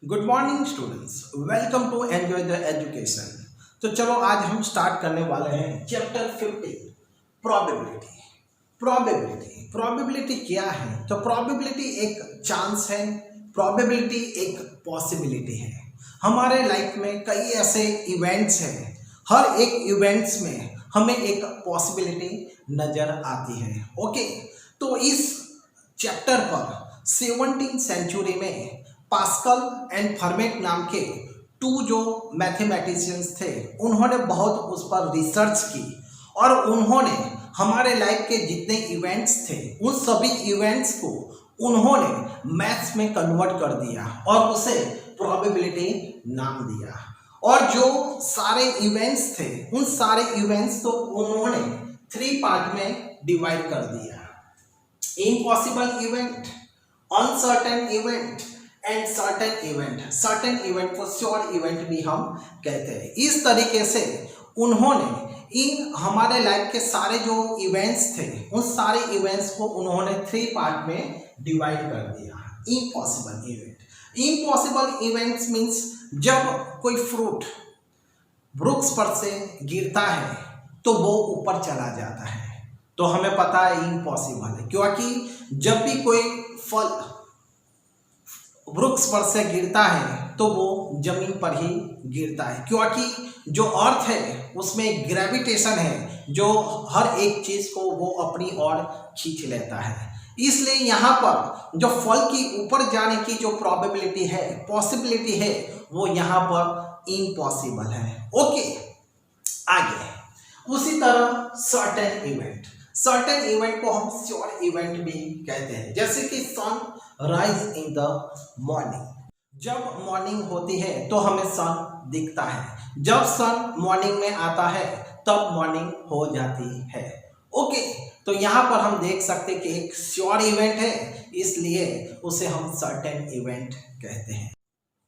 Good morning students, welcome to enjoy the education. तो चलो आज हम स्टार्ट करने वाले हैं चैप्टर 15 प्रोबेबिलिटी। प्रोबेबिलिटी क्या है? तो प्रोबेबिलिटी एक चांस है, प्रोबेबिलिटी एक पॉसिबिलिटी है। हमारे लाइफ में कई ऐसे इवेंट्स हैं, हर एक इवेंट्स में हमें एक पॉसिबिलिटी नज़र आती है। ओके, तो इस चैप्टर पर 17वीं सेंचुरी में पास्कल एंड फर्मेट नाम के जो मैथमेटिशियंस थे, उन्होंने बहुत उस पर रिसर्च की और उन्होंने हमारे लाइफ के जितने इवेंट्स थे उन सभी इवेंट्स को उन्होंने मैथ्स में कन्वर्ट कर दिया और उसे प्रोबेबिलिटी नाम दिया। और जो सारे इवेंट्स थे उन सारे इवेंट्स को उन्होंने 3 पार्ट में डिवाइड कर दिया: impossible event, uncertain event and certain event. Certain event को श्योर इवेंट भी हम कहते हैं। इस तरीके से उन्होंने इन हमारे लाइफ के सारे जो इवेंट्स थे उन सारे इवेंट्स को उन्होंने 3 पार्ट में डिवाइड कर दिया। Impossible event. Impossible events means जब कोई फ्रूट वृक्ष पर से गिरता है तो वो ऊपर चला जाता है, तो हमें पता है इम्पॉसिबल है, क्योंकि जब भी कोई फल वृक्ष पर से गिरता है तो वो जमीन पर ही गिरता है, क्योंकि जो अर्थ है उसमें ग्रेविटेशन है जो हर एक चीज को वो अपनी ओर खींच लेता है। इसलिए यहाँ पर जो फल की ऊपर जाने की जो प्रोबेबिलिटी है, पॉसिबिलिटी है, वो यहाँ पर इम्पॉसिबल है। ओके, आगे उसी तरह सर्टेन इवेंट। सर्टेन इवेंट को हम श्योर इवेंट भी कहते हैं, जैसे कि sun rise in the morning. जब मॉर्निंग होती है तो हमें सन दिखता है, जब सन मॉर्निंग में आता है तब मॉर्निंग हो जाती है। ओके, तो यहाँ पर हम देख सकते हैं कि एक श्योर इवेंट है, इसलिए उसे हम सर्टेन इवेंट कहते हैं।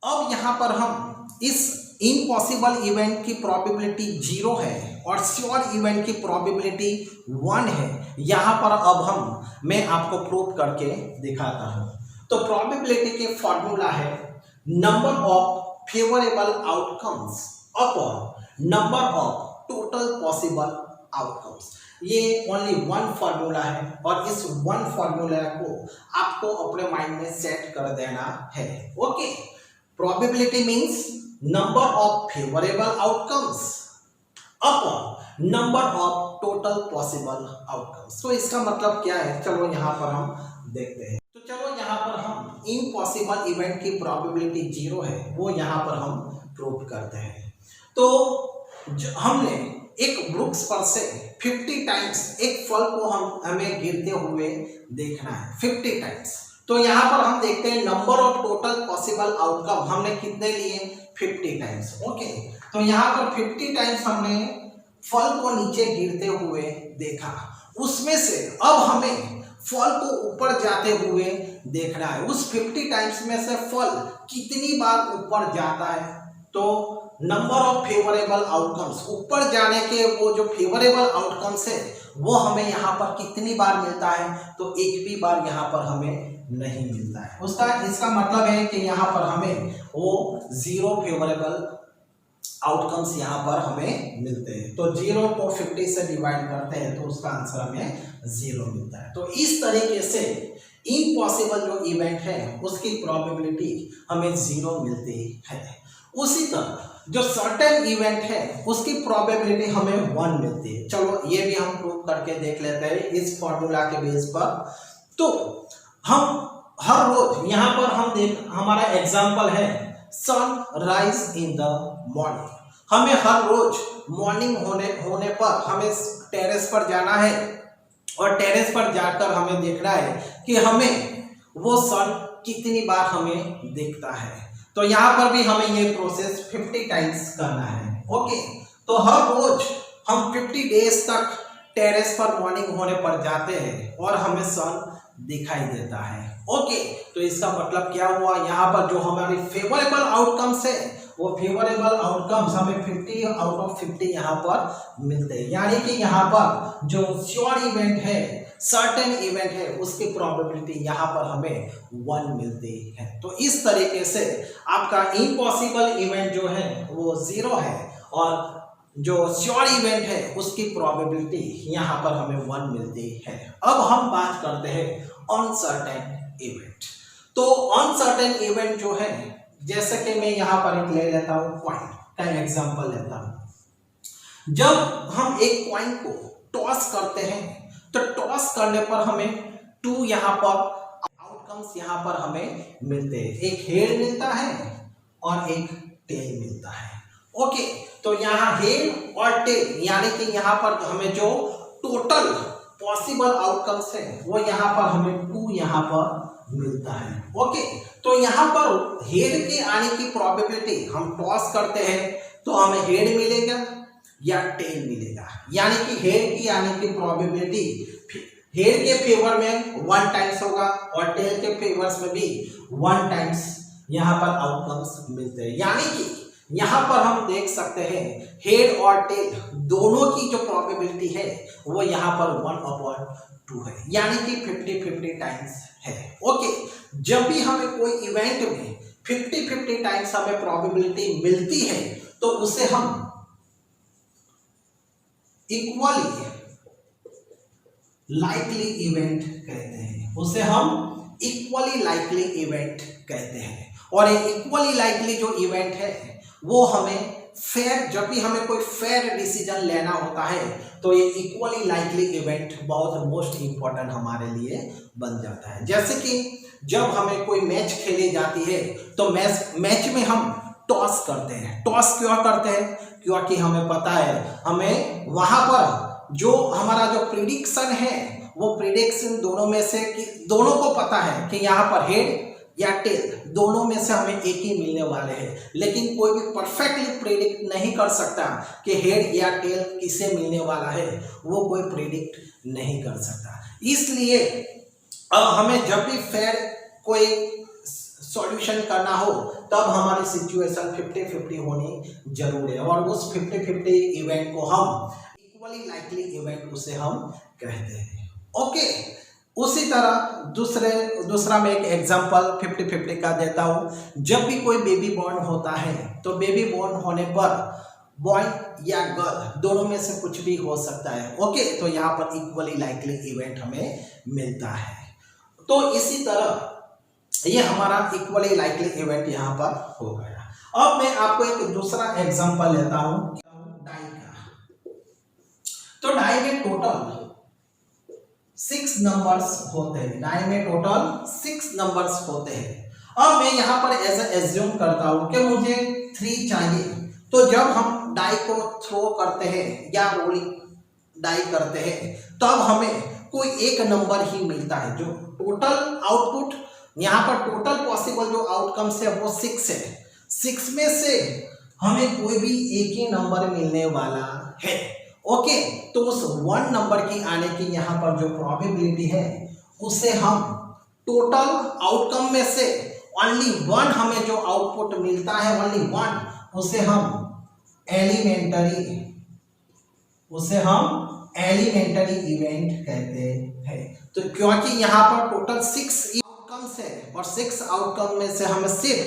अब यहाँ पर हम इस इम्पॉसिबल इवेंट की प्रोबेबिलिटी 0 है और श्योर इवेंट की प्रोबेबिलिटी 1 है। यहाँ पर अब मैं आपको प्रूव करके दिखाता हूँ। तो प्रोबेबिलिटी के फॉर्मूला है number of favourable outcomes upon number of total possible outcomes. ये ओनली 1 फॉर्मूला है और इस 1 फॉर्मूला को आपको अपने माइंड में सेट कर देना है। Okay, probability means number of favourable outcomes upon number of total possible outcomes. तो इसका मतलब क्या है, चलो यहाँ पर हम देखते हैं। तो चलो यहाँ पर हम इम्पॉसिबल इवेंट की प्रोबेबिलिटी 0 है वो यहाँ पर हम प्रूव करते हैं। तो हमने एक वृक्ष पर से 50 टाइम्स एक फल को हमें गिरते हुए देखना है, 50 टाइम्स। तो यहाँ पर हम देखते हैं number of total possible outcome हमने कितने लिए, 50 टाइम्स। ओके, तो यहाँ पर 50 टाइम्स हमने फल को नीचे गिरते हुए देखा, उसमें से अब हमें फल को ऊपर जाते हुए देखना है। उस 50 टाइम्स में से फल कितनी बार ऊपर जाता है, तो नंबर ऑफ फेवरेबल आउटकम्स, ऊपर जाने के वो जो फेवरेबल आउटकम्स है वो हमें यहाँ पर कितनी बार मिलता है, तो एक भी बार यहाँ पर हमें नहीं मिलता है। इसका मतलब है कि यहाँ पर हमें वो 0 फेवरेबल आउटकम्स यहाँ पर हमें मिलते हैं। तो 0 को 50 से डिवाइड करते हैं तो उसका आंसर हमें 0 मिलता है। तो इस तरीके से इम्पॉसिबल जो इवेंट है उसकी प्रोबेबिलिटी हमें 0 मिलती है। उसी तरह जो सर्टेन इवेंट है उसकी प्रोबेबिलिटी हमें 1 मिलती है। चलो ये भी हम प्रूव करके देख लेते हैं इस फॉर्मूला के बेस पर। तो हम हर रोज यहाँ पर हमारा एग्जाम्पल है sun rise in the morning. हमें हर रोज मॉर्निंग होने पर हमें टेरेस पर जाना है और टेरेस पर जाकर हमें देखना है कि हमें वो सन कितनी बार हमें दिखता है। तो यहाँ पर भी हमें ये प्रोसेस 50 टाइम्स करना है। ओके, तो हर रोज हम 50 डेज तक टेरेस पर मॉर्निंग होने पर जाते हैं और हमें सन दिखाई देता है। ओके, तो इसका मतलब क्या हुआ, यहाँ पर जो हमारी फेवरेबल आउटकम्स है वो फेवरेबल आउटकम्स हमें 50 आउट ऑफ 50 यहाँ पर मिलते हैं। यानी कि यहाँ पर जो श्योर इवेंट है, सर्टेन इवेंट है, उसकी प्रोबेबिलिटी यहाँ पर हमें 1 मिलती है। तो इस तरीके से आपका इम्पॉसिबल इवेंट जो है वो 0 है और जो श्योर इवेंट है उसकी प्रोबेबिलिटी यहाँ पर हमें 1 मिलती है। अब हम बात करते हैं अनसर्टेन इवेंट। तो अनसर्टेन इवेंट जो है, जैसे कि मैं यहाँ पर एक ले लेता हूँ, कॉइन का एग्जांपल लेता हूँ। जब हम एक कॉइन को टॉस करते हैं तो टॉस करने पर हमें 2 यहाँ पर आउटकम्स यहाँ पर हमें मिलते हैं, एक हेड मिलता है और एक टेल मिलता है। ओके, तो यहाँ हेड और टेल यानी कि यहाँ पर हमें जो टोटल पॉसिबल आउटकम्स है वो यहाँ पर हमें 2 यहाँ पर मिलता है। ओके, तो यहाँ पर हेड के आने की प्रोबेबिलिटी, हम टॉस करते हैं तो हमें हेड मिलेगा या टेल मिलेगा, यानी कि हेड की आने की प्रोबेबिलिटी हेड के फेवर में 1 टाइम्स होगा और टेल के फेवर्स में भी 1 टाइम्स यहाँ पर आउटकम्स मिलते हैं। यानी कि यहाँ पर हम देख सकते हैं हेड और टेल दोनों की जो प्रोबेबिलिटी है वो यहाँ पर 1/2 है, यानी कि 50-50 टाइम्स है। ओके, जब भी हमें कोई इवेंट में 50-50 टाइम्स हमें प्रोबेबिलिटी मिलती है तो उसे हम इक्वली लाइकली इवेंट कहते हैं, उसे हम इक्वली लाइकली इवेंट कहते हैं। और ये इक्वली लाइकली जो इवेंट है वो हमें फेयर, जब भी हमें कोई फेयर डिसीजन लेना होता है तो ये इक्वली लाइकली इवेंट बहुत मोस्ट इंपॉर्टेंट हमारे लिए बन जाता है। जैसे कि जब हमें कोई मैच खेली जाती है तो मैच में हम टॉस करते हैं। टॉस क्यों करते हैं? क्योंकि हमें पता है, हमें वहां पर जो हमारा जो प्रिडिक्शन है वो प्रिडिक्शन दोनों में से दोनों को पता है कि यहाँ पर हेड या टेल दोनों में से हमें एक ही मिलने वाले हैं, लेकिन कोई भी परफेक्टली प्रेडिक्ट नहीं कर सकता कि हेड या टेल किसे मिलने वाला है, वो कोई प्रेडिक्ट नहीं कर सकता। इसलिए हमें जब भी फेयर कोई सॉल्यूशन करना हो तब हमारी सिचुएशन 50-50 होनी जरूरी है और उस 50-50 इवेंट को हम इक्वली लाइकली इवेंट उसे हम कहते हैं। ओके, उसी तरह दूसरा मैं एक एग्जांपल 50-50 का देता हूँ। जब भी कोई बेबी बॉर्न होता है तो बेबी बॉर्न होने पर बॉय या गर्ल दोनों में से कुछ भी हो सकता है। ओके, तो यहाँ पर इक्वली लाइकली इवेंट हमें मिलता है। तो इसी तरह ये हमारा इक्वली लाइकली इवेंट यहाँ पर हो गया। अब मैं आपको एक दूसरा एग्जांपल लेता हूँ डाई का। तो डाई में टोटल 6 नंबर्स होते हैं, डाई में टोटल 6 नंबर्स होते हैं। अब मैं यहाँ पर ऐसा एज्यूम करता हूँ कि मुझे 3 चाहिए, तो जब हम डाई को थ्रो करते हैं या रोलिंग डाई करते हैं तब हमें कोई एक नंबर ही मिलता है। जो टोटल आउटपुट यहाँ पर टोटल पॉसिबल जो आउटकम्स है वो 6 है। 6 में से हमें कोई भी एक ही नंबर मिलने वाला है। ओके, तो उस 1 नंबर की आने की यहाँ पर जो प्रोबेबिलिटी है उसे हम टोटल आउटकम में से ओनली 1 हमें जो आउटपुट मिलता है, ओनली 1, उसे हम एलिमेंटरी इवेंट कहते हैं। तो क्योंकि यहाँ पर टोटल 6 आउटकम्स है और 6 आउटकम में से हमें सिर्फ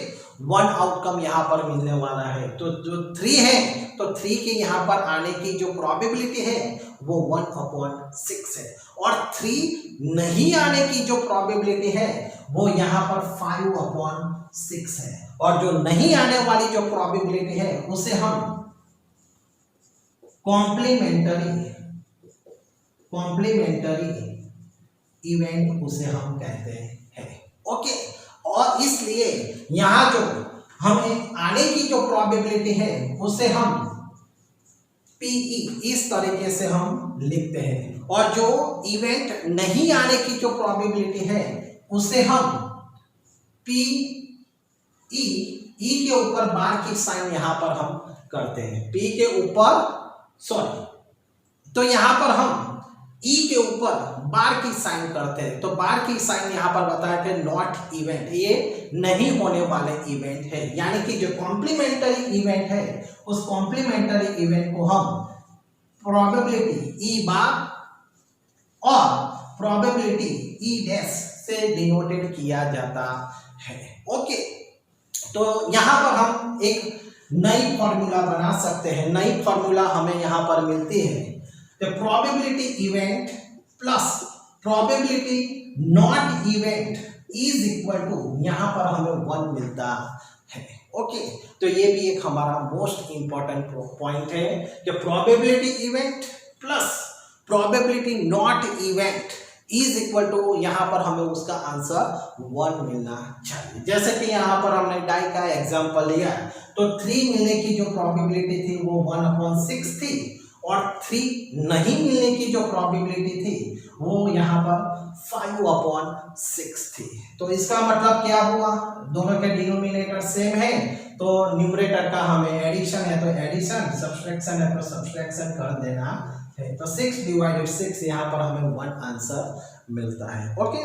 1 आउटकम यहाँ पर मिलने वाला है, तो जो 3 है तो 3 के यहाँ पर आने की जो प्रोबेबिलिटी है वो 1/6 है और 3 नहीं आने की जो प्रोबेबिलिटी है वो यहाँ पर 5/6 है। और जो नहीं आने वाली जो प्रोबेबिलिटी है उसे हम कॉम्प्लीमेंटरी इवेंट उसे हम कहते हैं। ओके, और इसलिए यहाँ जो हमें आने की जो प्रोबेबिलिटी है उसे हम PE इस तरीके से हम लिखते हैं, और जो इवेंट नहीं आने की जो प्रोबेबिलिटी है उसे हम PE, E के ऊपर बार की साइन यहाँ पर हम करते हैं, P के ऊपर, सॉरी, तो यहाँ पर हम ई के ऊपर बार की साइन करते हैं, तो बार की साइन यहाँ पर बताया कि नॉट इवेंट, ये नहीं होने वाले इवेंट है, यानी कि जो कॉम्प्लीमेंट्री इवेंट है उस कॉम्प्लीमेंट्री इवेंट को हम प्रोबेबिलिटी ई बार और प्रोबेबिलिटी ई डैश से डिनोटेड किया जाता है। ओके, तो यहाँ पर हम एक नई फॉर्मूला बना सकते हैं। नई फॉर्मूला हमें यहाँ पर मिलती है, तो probability event plus probability not event is equal to, यहाँ पर हमें 1 मिलता है। ओके, तो ये भी एक हमारा मोस्ट इंपॉर्टेंट पॉइंट है कि probability event plus probability not event is equal to, यहाँ पर हमें उसका आंसर 1 मिलना चाहिए। जैसे कि यहाँ पर हमने डाई का एग्जांपल लिया, तो 3 मिलने की जो प्रोबेबिलिटी थी वो 1/6 थी, और 3 नहीं मिलने की जो प्रोबेबिलिटी थी वो यहाँ पर 5/6 थी। तो इसका मतलब क्या हुआ, दोनों के डिनोमिनेटर सेम है, तो न्यूमरेटर का हमें एडिशन है तो एडिशन, सब्सट्रैक्शन है तो सब्सट्रैक्शन कर देना है। तो 6/6 यहाँ पर हमें 1 आंसर मिलता है। ओके,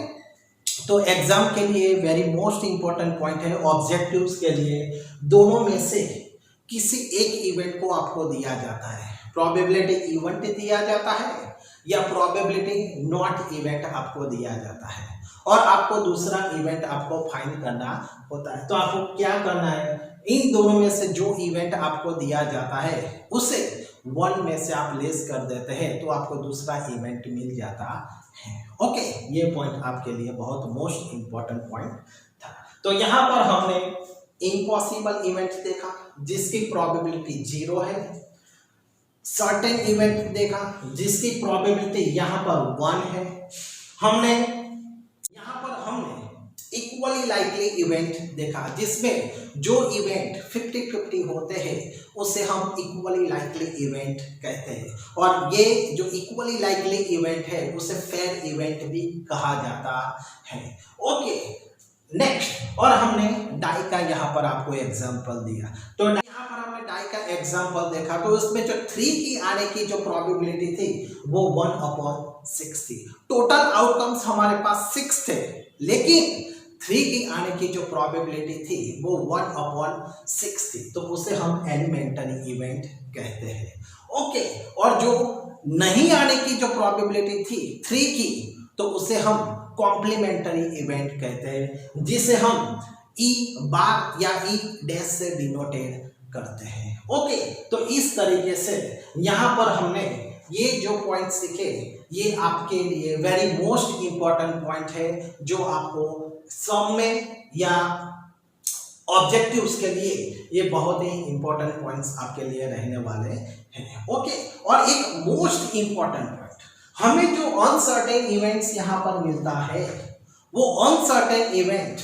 तो एग्जाम के लिए वेरी मोस्ट इंपॉर्टेंट पॉइंट है, ऑब्जेक्टिव्स के लिए दोनों में से किसी एक इवेंट को आपको दिया जाता है, प्रोबेबिलिटी इवेंट दिया जाता है या प्रोबेबिलिटी नॉट इवेंट आपको दिया जाता है, और आपको दूसरा इवेंट आपको फाइंड करना होता है। तो आपको क्या करना है, इन दोनों में से जो इवेंट आपको दिया जाता है उसे 1 में से आप लेस कर देते हैं, तो आपको दूसरा इवेंट मिल जाता है। ओके, ये पॉइंट आपके लिए बहुत मोस्ट इंपॉर्टेंट पॉइंट था। तो यहाँ पर हमने इम्पॉसिबल इवेंट देखा जिसकी प्रोबेबिलिटी 0 है, सर्टेन इवेंट देखा जिसकी प्रोबेबिलिटी यहाँ पर 1 है, हमने इक्वली लाइकली इवेंट देखा जिसमें जो इवेंट 50-50 होते हैं उसे हम इक्वली लाइकली इवेंट कहते हैं, और ये जो इक्वली लाइकली इवेंट है उसे फेयर इवेंट भी कहा जाता है। ओके, नेक्स्ट, और हमने डाई का यहाँ पर आपको एग्जांपल दिया, तो यहाँ पर हमने डाई का एग्जांपल देखा, तो उसमें जो 3 की आने की जो प्रोबेबिलिटी थी वो 1/6 थी। टोटल आउटकम्स हमारे पास 6 थे, लेकिन 3 की आने की जो प्रोबेबिलिटी थी वो 1/6 थी, तो उसे हम एलिमेंटरी इवेंट कहते हैं। ओके, और जो नहीं आने की जो प्रोबेबिलिटी थी 3 की, तो उसे हम कॉम्प्लीमेंट्री इवेंट कहते हैं, जिसे हम ई बार या ई डैश से डिनोटेड करते हैं। ओके, तो इस तरीके से यहाँ पर हमने ये जो पॉइंट सीखे ये आपके लिए वेरी मोस्ट इंपॉर्टेंट पॉइंट है, जो आपको सम में या ऑब्जेक्टिव्स के लिए ये बहुत ही इंपॉर्टेंट पॉइंट्स आपके लिए रहने वाले हैं। ओके, और एक मोस्ट इंपॉर्टेंट पॉइंट, हमें जो अनसर्टेन इवेंट्स यहाँ पर मिलता है वो अनसर्टेन इवेंट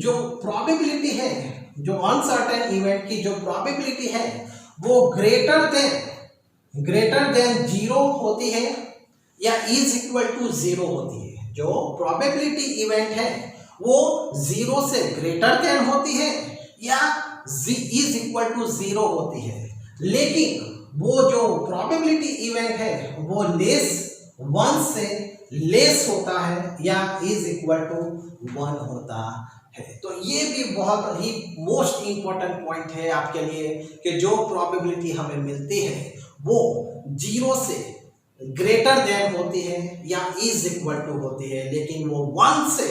जो प्रोबेबिलिटी है, जो अनसर्टेन इवेंट की जो प्रोबेबिलिटी है वो ग्रेटर देन 0 होती है या इज इक्वल टू 0 होती है। जो प्रोबेबिलिटी इवेंट है वो 0 से ग्रेटर देन होती है या इज इक्वल टू 0 होती है, लेकिन वो जो प्रोबेबिलिटी इवेंट है वो 1 से लेस होता है या इज इक्वल टू 1 होता है। तो ये भी बहुत ही मोस्ट इंपॉर्टेंट पॉइंट है आपके लिए कि जो प्रोबेबिलिटी हमें मिलती है वो 0 से ग्रेटर देन होती है या इज इक्वल टू होती है, लेकिन वो 1 से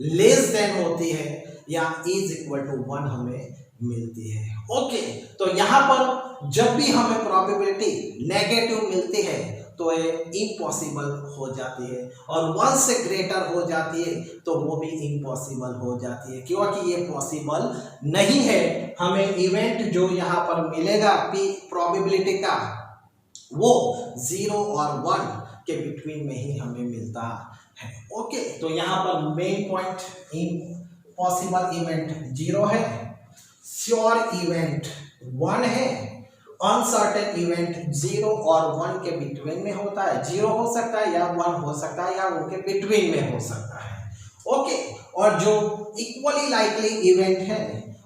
लेस देन होती है या इज इक्वल टू 1 हमें मिलती है। ओके, तो यहाँ पर जब भी हमें प्रोबेबिलिटी नेगेटिव मिलती है तो ये इम्पॉसिबल हो जाती है, और 1 से ग्रेटर हो जाती है तो वो भी इम्पॉसिबल हो जाती है, क्योंकि ये पॉसिबल नहीं है। हमें इवेंट जो यहाँ पर मिलेगा पी प्रोबेबिलिटी का वो 0 और 1 के बिटवीन में ही हमें मिलता है। ओके, तो यहाँ पर मेन पॉइंट इम्पॉसिबल इवेंट 0 है, श्योर इवेंट 1 है, अनसर्टेन इवेंट 0 और 1 के बिटवीन में होता है। 0 हो सकता है या 1 हो सकता है या उनके बिटवीन में हो सकता है। ओके, और जो इक्वली लाइकली इवेंट है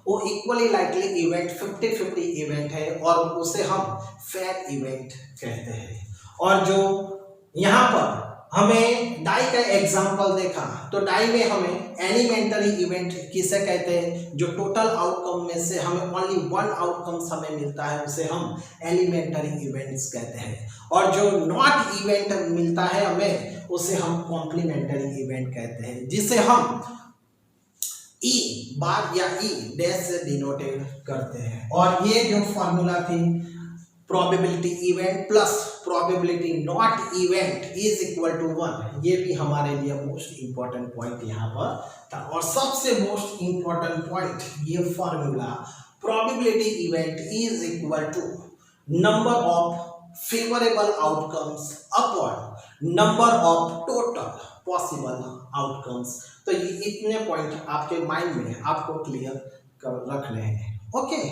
वो इक्वली लाइकली इवेंट 50-50 इवेंट है और उसे हम फेयर इवेंट कहते हैं। और जो यहाँ पर हमें डाई का एग्जाम्पल देखा, तो डाई में हमें एलिमेंटरी इवेंट किसे कहते हैं, जो टोटल आउटकम में से हमें ओनली वन आउटकम्स हमें मिलता है उसे हम एलिमेंटरी इवेंट्स कहते हैं, और जो नॉट इवेंट मिलता है हमें उसे हम कॉम्प्लीमेंटरी इवेंट कहते हैं, जिसे हम ई बार या ई डैश से डिनोटेड करते हैं। और ये जो फॉर्मूला थी, probability event plus probability not event is equal to 1, ये भी हमारे लिए मोस्ट इंपॉर्टेंट पॉइंट यहाँ पर था। और सबसे मोस्ट इंपॉर्टेंट पॉइंट ये formula, probability event is equal to number of favourable outcomes upon number of total possible outcomes. तो ये इतने पॉइंट आपके माइंड में आपको क्लियर कर रखने हैं। ओके।